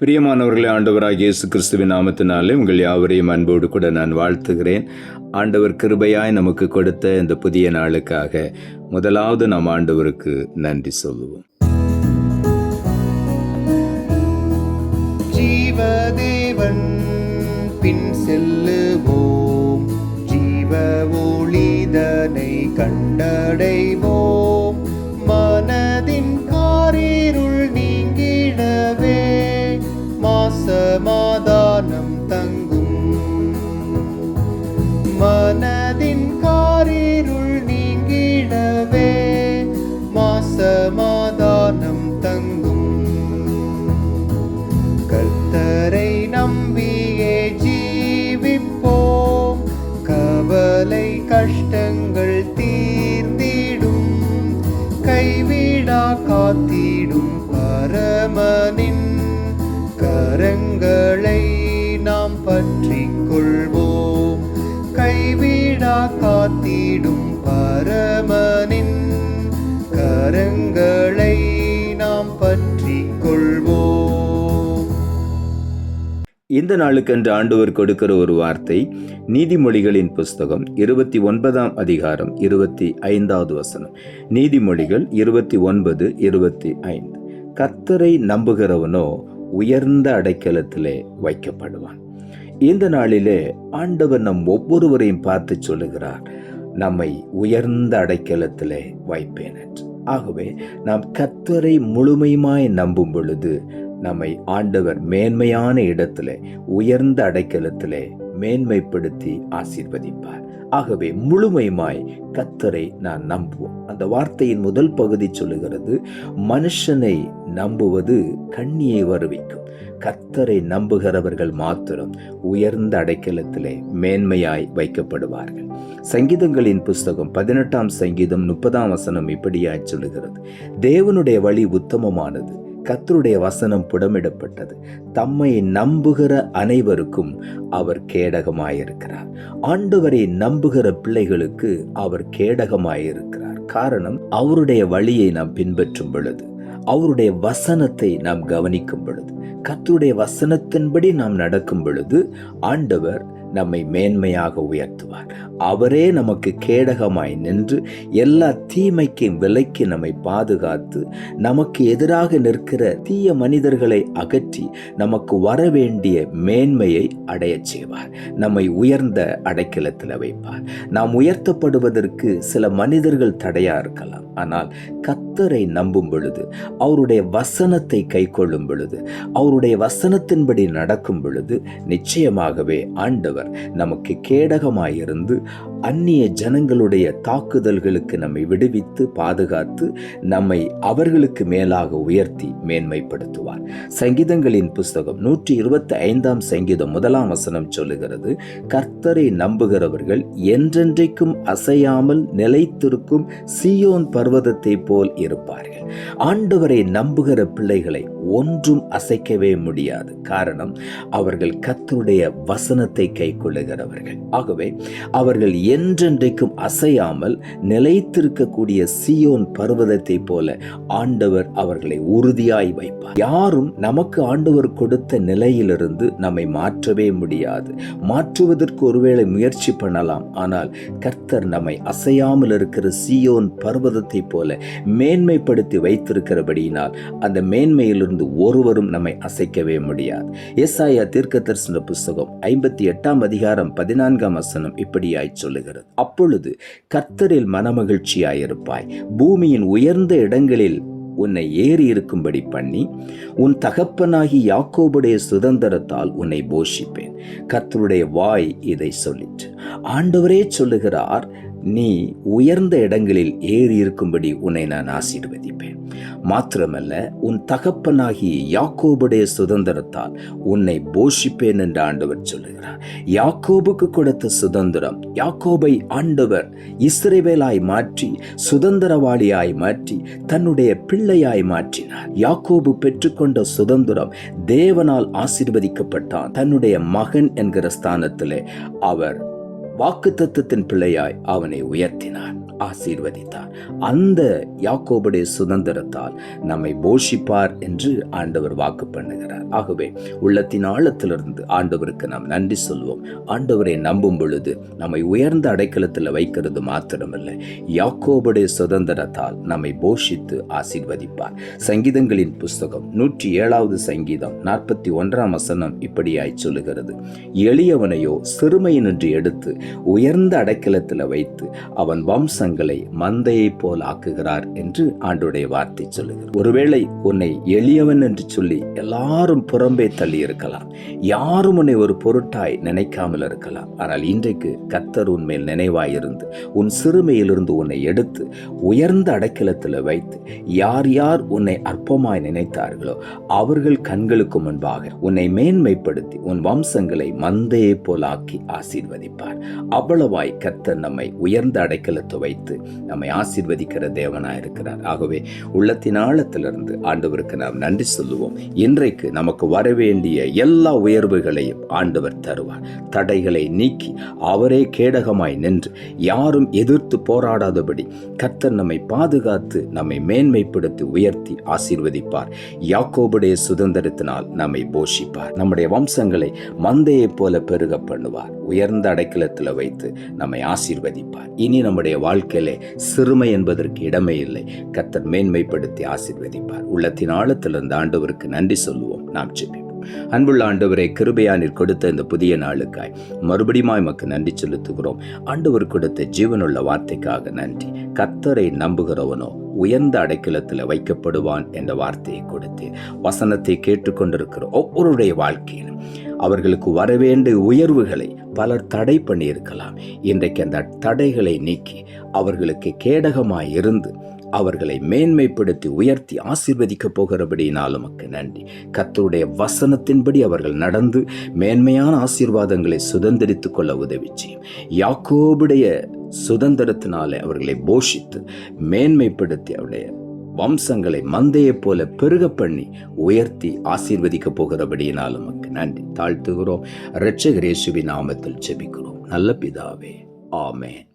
பிரியமானவர்களே, ஆண்டவராகிய இயேசு கிறிஸ்துவின் நாமத்தினாலே உங்கள் யாவரையும் அன்போடு கூட நான் வாழ்த்துகிறேன். ஆண்டவர் கிருபையாய் நமக்கு கொடுத்த இந்த புதிய நாளுக்காக முதலாவது நாம் ஆண்டவருக்கு நன்றி சொல்லுவோம். ஜீவதேவன் பின் செல்லுவோம், ஜீவ ஒளிதனை கண்டடைவோம். மனதின் காரிருள் நீங்கிடவே சமாதானம் தங்கும். மனதின் காரிருள் நீங்கிடவே சமாதானம் தங்கும். கர்த்தரை நம்பியே ஜீவிப்போம், கவலை கஷ்டங்கள் தீர்ந்திடும். கைவிடா காத்திடும் பரமனின் கரங்களை நாம் பற்றிக் கொள்வோம். கைவிடா காத்திடும் பரமனின் கரங்களை நாம் பற்றிக் கொள்வோம். இந்த நாளுக்கென்று ஆண்டவர் கொடுக்கிற ஒரு வார்த்தை நீதிமொழிகளின் புஸ்தகம் 29ஆம் அதிகாரம் 25வது வசனம். நீதிமொழிகள் 29:25. கர்த்தரை நம்புகிறவனோ உயர்ந்த அடைக்கலத்திலே வைக்கப்படுவான். இந்த நாளிலே ஆண்டவர் நம் ஒவ்வொருவரையும் பார்த்து சொல்லுகிறார், நம்மை உயர்ந்த அடைக்கலத்திலே வைப்பேன் என்று. ஆகவே நாம் கர்த்தரை முழுமையுமாய் நம்பும் பொழுது நம்மை ஆண்டவர் மேன்மையான இடத்திலே உயர்ந்த அடைக்கலத்திலே மேன்மைப்படுத்தி ஆசீர்வதிப்பார். ஆகவே முழுமையுமாய் கர்த்தரை நான் நம்புவோம். அந்த வார்த்தையின் முதல் பகுதி சொல்லுகிறது, மனுஷனை நம்புவது கண்ணியை வருவிக்கும், கர்த்தரை நம்புகிறவர்கள் மாத்திரம் உயர்ந்த அடைக்கலத்திலே மேன்மையாய் வைக்கப்படுவார்கள். சங்கீதங்களின் புஸ்தகம் 18ஆம் சங்கீதம் 30ஆம் வசனம் இப்படியாய் சொல்லுகிறது, தேவனுடைய வழி உத்தமமானது, கர்த்தருடைய வசனம் புடமிடப்பட்டது, தம்மை நம்புகிற அனைவருக்கும் அவர் கேடகமாயிருக்கிறார். ஆண்டவரை நம்புகிற பிள்ளைகளுக்கு அவர் கேடகமாயிருக்கிறார். காரணம், அவருடைய வழியை நாம் பின்பற்றும் பொழுது, அவருடைய வசனத்தை நாம் கவனிக்கும் பொழுது, கர்த்தருடைய வசனத்தின்படி நாம் நடக்கும் பொழுது ஆண்டவர் நம்மை மேன்மையாக உயர்த்துவார். அவரே நமக்கு கேடகமாய் நின்று எல்லா தீமைக்கும் விலக்கி நம்மை பாதுகாத்து நமக்கு எதிராக நிற்கிற தீய மனிதர்களை அகற்றி நமக்கு வரவேண்டிய மேன்மையை அடைய செய்வார். நம்மை உயர்ந்த அடைக்கலத்தில் வைப்பார். நாம் உயர்த்தப்படுவதற்கு சில மனிதர்கள் தடையா இருக்கலாம். ஆனால் கர்த்தரை நம்பும் பொழுது, அவருடைய வசனத்தை கை கொள்ளும் பொழுது, அவருடைய வசனத்தின்படி நடக்கும் பொழுது நிச்சயமாகவே ஆண்டவர் நமக்கு கேடகமாயிருந்து அந்நிய ஜனங்களுடைய தாக்குதல்களுக்கு நம்மை விடுவித்து பாதுகாத்து நம்மை அவர்களுக்கு மேலாக உயர்த்தி மேன்மைப்படுத்துவார். சங்கீதங்களின் புஸ்தகம் 125ஆம் சங்கீதம் 1ஆம் வசனம் சொல்லுகிறது, கர்த்தரை நம்புகிறவர்கள் என்றென்றைக்கும் அசையாமல் நிலைத்திருக்கும் சீயோன் பர்வதத்தை போல் இருப்பார்கள். ஆண்டவரை நம்புகிற பிள்ளைகளை ஒன்றும் அசைக்கவே முடியாது. காரணம், அவர்கள் கர்த்தருடைய வசனத்தை கை கொள்ளுகிறவர்கள். ஆகவே அவர்கள் என்றென்றைக்கும் அசையாமல் நிலைத்திருக்கக்கூடிய சீயோன் பர்வதத்தை போல ஆண்டவர் அவர்களை உறுதியாய் வைப்பார். யாரும் நமக்கு ஆண்டவர் கொடுத்த நிலையிலிருந்து நம்மை மாற்றவே முடியாது. மாற்றுவதற்கு ஒருவேளை முயற்சி பண்ணலாம், ஆனால் கர்த்தர் நம்மை அசையாமல் இருக்கிற சீயோன் பர்வதத்தை போல மேன்மைப்படுத்தி வைத்திருக்கிறபடியினால் அந்த மேன்மையிலிருந்து ஒருவரும் நம்மை அசைக்கவே முடியாது. ஏசாயா தீர்க்கதரிசன புஸ்தகம் 58ஆம் அதிகாரம் 14ஆம் வசனம் இப்படியாய் சொல்லுகிறது, அப்பொழுது கர்த்தரில் மனமகிழ்ச்சியாயிருப்பாய், பூமியின் உயர்ந்த இடங்களில் உன்னை ஏறி இருக்கும்படி பண்ணி உன் தகப்பனாகி யாக்கோபுடைய சுதந்திரத்தால் உன்னை போஷிப்பேன். கர்த்தருடைய வாய் இதை சொல்லிற்று. ஆண்டவரே சொல்லுகிறார், நீ உயர்ந்த இடங்களில் ஏறி இருக்கும்படி உன்னை நான் ஆசீர்வதிப்பேன். மாத்திரமல்ல, உன் தகப்பனாகி யாக்கோபுடைய சுதந்திரத்தால் உன்னை போஷிப்பேன் என்று ஆண்டவர் சொல்லுகிறார். யாக்கோபுக்கு கொடுத்த சுதந்திரம், யாக்கோபை ஆண்டவர் இஸ்ரவேலாய் மாற்றி சுதந்திரவாளியாய் மாற்றி தன்னுடைய பிள்ளையாய் மாற்றினார். யாக்கோபு பெற்றுக்கொண்ட சுதந்திரம் தேவனால் ஆசீர்வதிக்கப்பட்டான். தன்னுடைய மகன் என்கிற ஸ்தானத்திலே அவர் வாக்குத்தத்தத்தின் பிள்ளையாய் அவனை உயர்த்தினார். ஆசீர்வதித்தார். அந்த யாக்கோபுடைய சுதந்திரத்தால் நம்மை போஷிப்பார் என்று ஆண்டவர் வாக்கு பண்ணுகிறார். ஆகவே உள்ளத்தின் ஆழத்திலிருந்து ஆண்டவருக்கு நாம் நன்றி சொல்வோம். ஆண்டவரை நம்பும் பொழுது நம்மை உயர்ந்த அடைக்கலத்தில் வைக்கிறது மாத்திரமல்ல, யாக்கோபுடைய சுதந்திரத்தால் நம்மை போஷித்து ஆசீர்வதிப்பார். சங்கீதங்களின் புஸ்தகம் 107வது சங்கீதம் 41ஆம் வசனம் இப்படியாய் சொல்லுகிறது, எளியவனையோ சிறுமையினின்று எடுத்து உயர்ந்த அடைக்கலத்தில் வைத்து அவன் வம்சங்களை மந்தையை போல் ஆக்குகிறார் என்று ஆண்டவருடைய வார்த்தை சொல்லுகிறது. ஒருவேளை உன்னை எளியவன் என்று சொல்லி எல்லாரும் புறம்பே தள்ளி இருக்கலாம், யாரும் உன்னை ஒரு பொருட்டாய் நினைக்காமல் இருக்கலாம். ஆனால் இன்றைக்கு கர்த்தர் உன்மேல் நினைவாயிருந்து உன் சிறுமையிலிருந்து உன்னை எடுத்து உயர்ந்த அடைக்கலத்தில் வைத்து யார் யார் உன்னை அற்பமாய் நினைத்தார்களோ அவர்கள் கண்களுக்கு முன்பாக உன்னை மேன்மைப்படுத்தி உன் வம்சங்களை மந்தையை போல் ஆக்கி ஆசீர்வதிப்பார். அவ்வளவாய் கர்த்தர் நம்மை உயர்ந்த அடைக்கலத்தை வைத்து நம்மை ஆசீர்வதிக்கிற தேவனாய் இருக்கிறார். ஆகவே உள்ளத்தின் ஆழத்திலிருந்து ஆண்டவருக்கு நாம் நன்றி சொல்லுவோம். இன்றைக்கு நமக்கு வரவேண்டிய எல்லா உயர்வுகளையும் ஆண்டவர் தருவார். தடைகளை நீக்கி அவரே கேடகமாய் நின்று யாரும் எதிர்த்து போராடாதபடி கர்த்தர் நம்மை பாதுகாத்து நம்மை மேன்மைப்படுத்தி உயர்த்தி ஆசீர்வதிப்பார். யாக்கோபுடைய சுதந்திரத்தினால் நம்மை போஷிப்பார். நம்முடைய வம்சங்களை மந்தையை போல பெருக பண்ணுவார். உயர்ந்த அடைக்கலத்தில் வைத்து நம்மை ஆசீர்வதிப்பார். இனி நம்முடைய வாழ்க்கையிலே சிறுமை என்பதற்கு இடமே இல்லை. கர்த்தர் மேன்மைப்படுத்தி ஆசீர்வதிப்பார். உள்ளத்தின் ஆழத்திலிருந்து ஆண்டவருக்கு நன்றி சொல்லுவோம். நாம் ஜெபிப்போம். அன்புள்ள ஆண்டவரை, கிருபையானீர் கொடுத்த இந்த புதிய நாளுக்காய் மறுபடியும் எமக்கு நன்றி செலுத்துகிறோம். ஆண்டவர் கொடுத்த ஜீவனுள்ள வார்த்தைக்காக நன்றி. கர்த்தரை நம்புகிறவனோ உயர்ந்த அடைக்கலத்தில் வைக்கப்படுவான் என்ற வார்த்தையை கொடுத்து வசனத்தை கேட்டுக்கொண்டிருக்கிற ஒவ்வொருடைய வாழ்க்கையிலும் அவர்களுக்கு வரவேண்டிய உயர்வுகளை பலர் தடை பண்ணியிருக்கலாம். இன்றைக்கு அந்த தடைகளை நீக்கி அவர்களுக்கு கேடகமாய் இருந்து அவர்களை மேன்மைப்படுத்தி உயர்த்தி ஆசீர்வதிக்க போகிறபடியினால் உமக்கு நன்றி. கர்த்தருடைய வசனத்தின்படி அவர்கள் நடந்து மேன்மையான ஆசீர்வாதங்களை சுதந்திரித்துக் கொள்ள உதவி செய்யும். யாக்கோபுடைய சுதந்திரத்தினாலே அவர்களை போஷித்து மேன்மைப்படுத்தி அவருடைய வம்சங்களை மந்தையை போல பெருக பண்ணி உயர்த்தி ஆசீர்வதிக்க போகிறபடியினால் உமக்கு நன்றி தாழ்த்துகிறோம். இரட்சகர் இயேசுவின் நாமத்தில் ஜெபிக்கிறோம் நல்ல பிதாவே, ஆமென்.